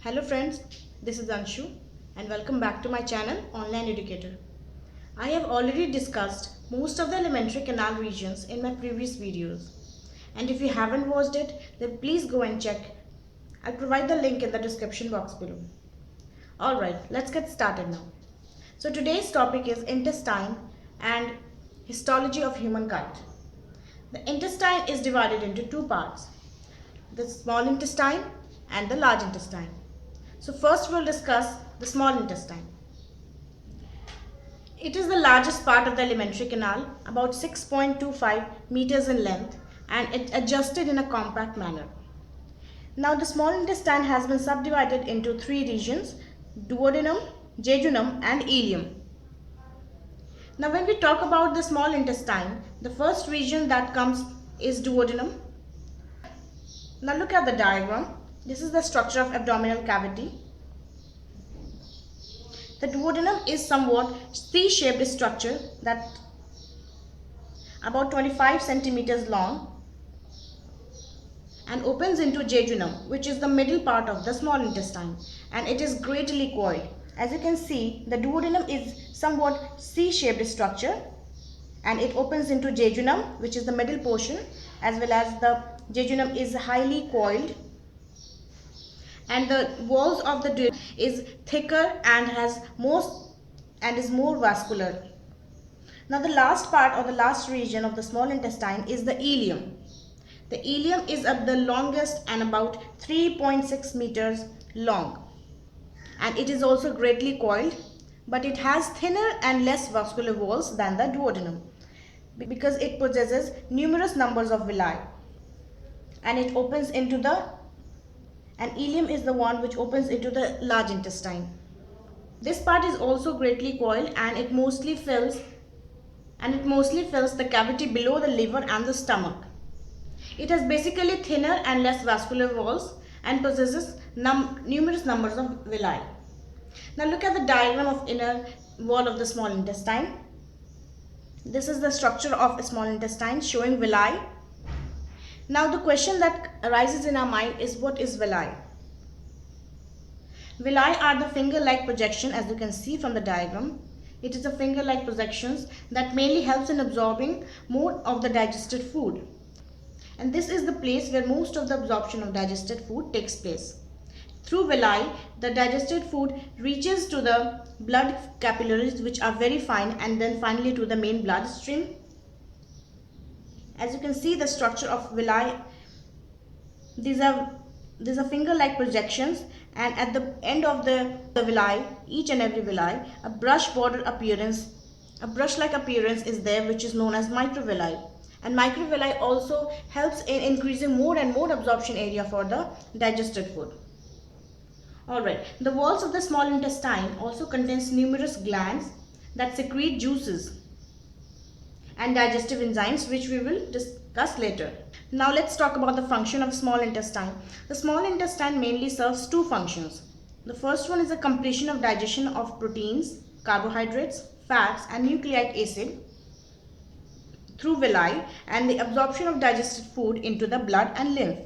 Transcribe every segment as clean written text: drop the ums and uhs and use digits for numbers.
Hello friends, this is Anshu and welcome back to my channel Online Educator. I have already discussed most of the alimentary canal regions in my previous videos, and if you haven't watched it, then please go and check. I'll provide the link in the description box below. Alright, let's get started now. So today's topic is intestine and histology of humankind. The intestine is divided into two parts, the small intestine and the large intestine. So first we'll discuss the small intestine. It is the largest part of the alimentary canal, about 6.25 meters in length, and it adjusted in a compact manner. Now the small intestine has been subdivided into three regions: duodenum, jejunum and ileum. Now when we talk about the small intestine, the first region that comes is duodenum. Now look at the diagram. This is the structure of abdominal cavity. The duodenum is somewhat C-shaped structure that about 25 centimeters long and opens into jejunum, which is the middle part of the small intestine, and it is greatly coiled. As you can see, the duodenum is somewhat C-shaped structure and it opens into jejunum, which is the middle portion, as well as the jejunum is highly coiled, and the walls of the duodenum is thicker and is more vascular. Now the last part or the last region of the small intestine is the ileum. The ileum is the longest and about 3.6 meters long, and it is also greatly coiled, but it has thinner and less vascular walls than the duodenum because it possesses numerous numbers of villi, and it opens into the ileum is the one which opens into the large intestine. This part is also greatly coiled, and it mostly fills the cavity below the liver and the stomach. It has basically thinner and less vascular walls and possesses numerous numbers of villi. Now look at the diagram of inner wall of the small intestine. This is the structure of a small intestine showing villi. Now the question that arises in our mind is, what is villi? Villi are the finger-like projection, as you can see from the diagram. It is a finger-like projections that mainly helps in absorbing more of the digested food. And this is the place where most of the absorption of digested food takes place. Through villi, the digested food reaches to the blood capillaries, which are very fine, and then finally to the main bloodstream. As you can see the structure of villi, these are finger-like projections, and at the end of the villi, each and every villi, a brush-like appearance is there, which is known as microvilli. And microvilli also helps in increasing more and more absorption area for the digested food. Alright, the walls of the small intestine also contains numerous glands that secrete juices and digestive enzymes, which we will discuss later. Now let's talk about the function of small intestine. The small intestine mainly serves two functions. The first one is the completion of digestion of proteins, carbohydrates, fats and nucleic acid through villi, and the absorption of digested food into the blood and lymph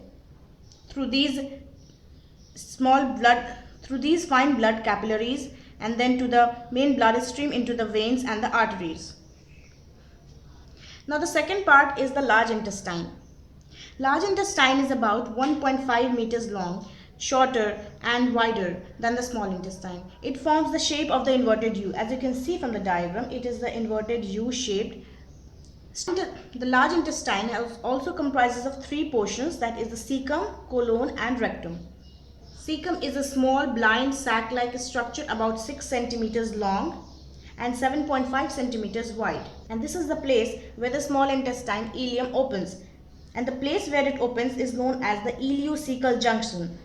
through these fine blood capillaries, and then to the main bloodstream into the veins and the arteries. Now the second part is the large intestine. Large intestine is about 1.5 meters long, shorter and wider than the small intestine. It forms the shape of the inverted U. As you can see from the diagram, it is the inverted U shaped. The large intestine also comprises of three portions, that is the cecum, colon and rectum. Cecum is a small blind sac-like structure about 6 centimeters long and 7.5 centimeters wide, and this is the place where the small intestine ileum opens, and the place where it opens is known as the ileocecal junction.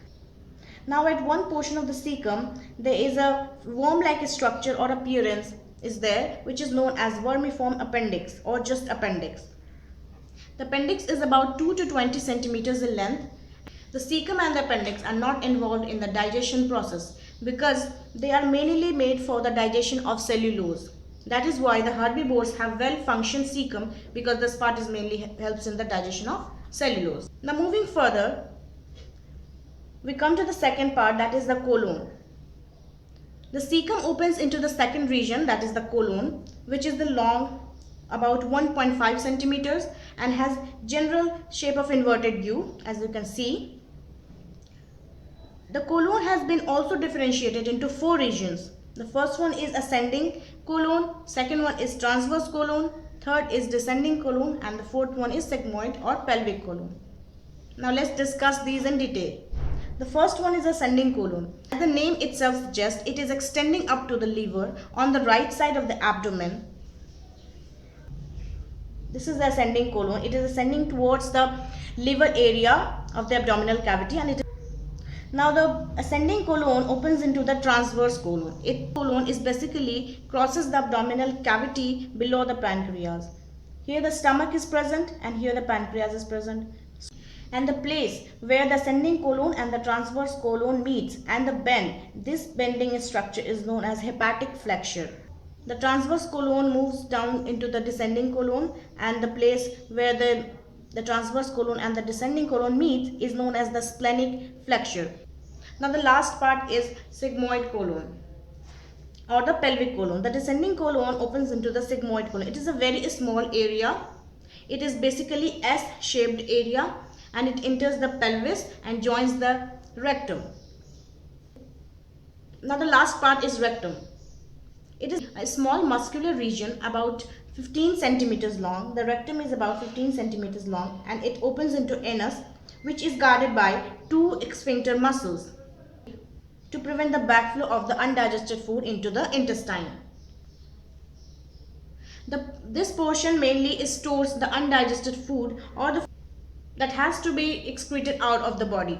Now at one portion of the cecum there is a worm-like structure or appearance is there, which is known as vermiform appendix or just appendix. The appendix is about 2 to 20 centimeters in length. The cecum and the appendix are not involved in the digestion process because they are mainly made for the digestion of cellulose. That is why the herbivores have well-functioned cecum, because this part is mainly helps in the digestion of cellulose. Now moving further, We come to the second part, that is the colon. The cecum opens into the second region, that is the colon, which is the long about 1.5 centimeters and has general shape of inverted U, as you can see. The colon has been also differentiated into 4 regions. The first one is ascending colon, second one is transverse colon, third is descending colon, and the fourth one is sigmoid or pelvic colon. Now let's discuss these in detail. The first one is ascending colon. As the name itself suggests, it is extending up to the liver on the right side of the abdomen. This is the ascending colon. It is ascending towards the liver area of the abdominal cavity, and now the ascending colon opens into the transverse colon. Its colon is basically crosses the abdominal cavity below the pancreas. Here the stomach is present and here the pancreas is present. And the place where the ascending colon and the transverse colon meets and the bend, this bending structure is known as hepatic flexure. The transverse colon moves down into the descending colon, and the place where the transverse colon and the descending colon meet is known as the splenic flexure. Now the last part is sigmoid colon or the pelvic colon. The descending colon opens into the sigmoid colon. It is a very small area. It is basically S-shaped area, and it enters the pelvis and joins the rectum. Now the last part is rectum. It is a small muscular region about 15 centimeters long. The rectum is about 15 centimeters long, and it opens into anus, which is guarded by 2 sphincter muscles to prevent the backflow of the undigested food into the intestine. This portion mainly stores the undigested food or the that has to be excreted out of the body.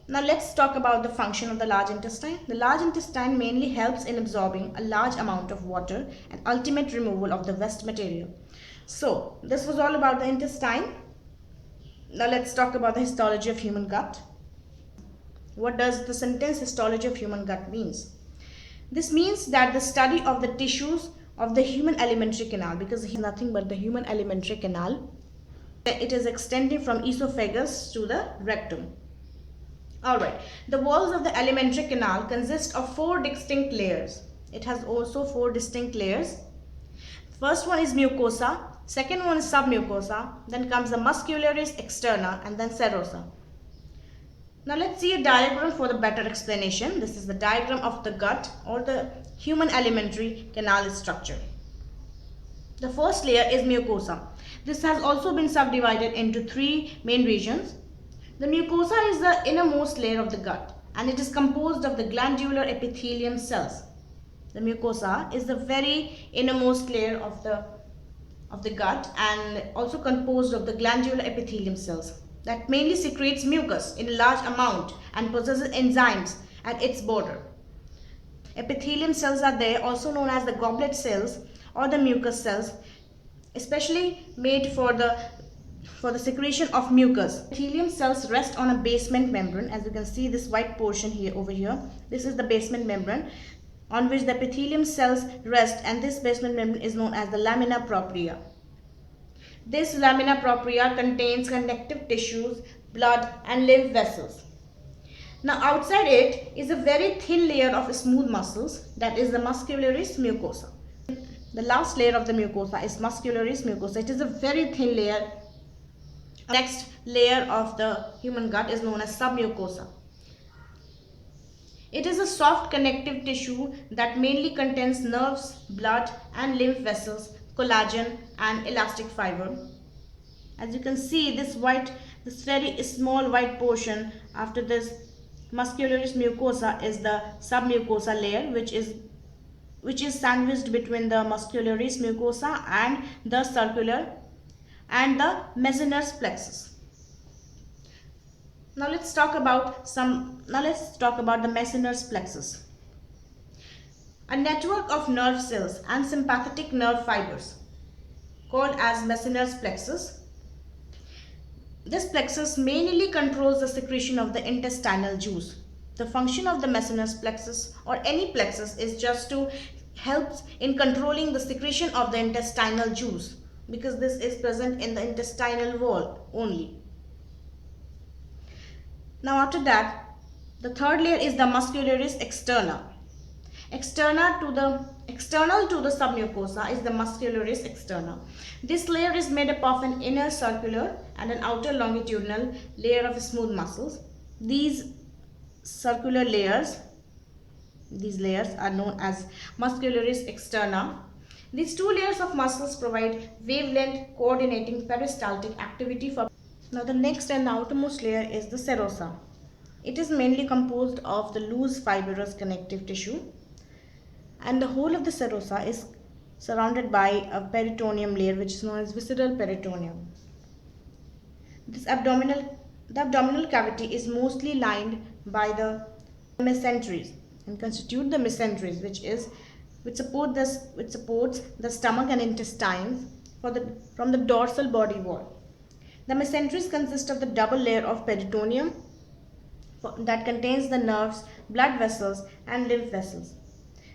Now let's talk about the function of the large intestine. The large intestine mainly helps in absorbing a large amount of water and ultimate removal of the waste material. So this was all about the intestine. Now let's talk about the histology of human gut. What does the sentence histology of human gut means? This means that the study of the tissues of the human alimentary canal, because it is nothing but the human alimentary canal. It is extending from esophagus to the rectum. Alright, the walls of the alimentary canal consist of 4 distinct layers. It has also 4 distinct layers. First one is mucosa, second one is submucosa, then comes the muscularis externa, and then serosa. Now let's see a diagram for the better explanation. This is the diagram of the gut or the human alimentary canal structure. The first layer is mucosa. This has also been subdivided into 3 main regions. The mucosa is the innermost layer of the gut, and it is composed of the glandular epithelium cells. The mucosa is the very innermost layer of the gut and also composed of the glandular epithelium cells that mainly secretes mucus in a large amount and possesses enzymes at its border. Epithelium cells are there, also known as the goblet cells or the mucus cells, especially made for the secretion of mucus. Epithelium cells rest on a basement membrane. As you can see, this white portion here over here, this is the basement membrane on which the epithelium cells rest, and this basement membrane is known as the lamina propria. This lamina propria contains connective tissues, blood and lymph vessels. Now outside it is a very thin layer of smooth muscles, that is the muscularis mucosa. The last layer of the mucosa is muscularis mucosa. It is a very thin layer. Next layer of the human gut is known as submucosa. It is a soft connective tissue that mainly contains nerves, blood and lymph vessels, collagen and elastic fiber. As you can see, this very small white portion after this muscularis mucosa is the submucosa layer, which is sandwiched between the muscularis mucosa and the circular and the Meissner's plexus. Now let's talk about the Meissner's plexus. A network of nerve cells and sympathetic nerve fibers called as Meissner's plexus. This plexus mainly controls the secretion of the intestinal juice. The function of the Meissner's plexus or any plexus is just to help in controlling the secretion of the intestinal juice, because this is present in the intestinal wall only. Now after that, the third layer is the muscularis externa. External to the submucosa is the muscularis externa. This layer is made up of an inner circular and an outer longitudinal layer of smooth muscles. These circular layers, are known as muscularis externa. These two layers of muscles provide wavelength coordinating peristaltic activity for. Now the next and the outermost layer is the serosa. It is mainly composed of the loose fibrous connective tissue, and the whole of the serosa is surrounded by a peritoneum layer which is known as visceral peritoneum. The abdominal cavity is mostly lined by the mesenteries and constitute the mesenteries, which supports the stomach and intestines from the dorsal body wall. The mesenteries consist of the double layer of peritoneum that contains the nerves, blood vessels, and lymph vessels.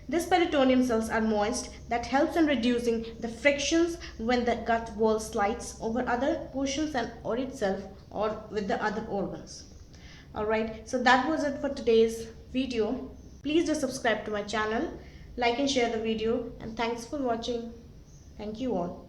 These peritoneum cells are moist, that helps in reducing the frictions when the gut wall slides over other portions or itself or with the other organs. Alright, so that was it for today's video. Please do subscribe to my channel, like and share the video, and thanks for watching. Thank you all.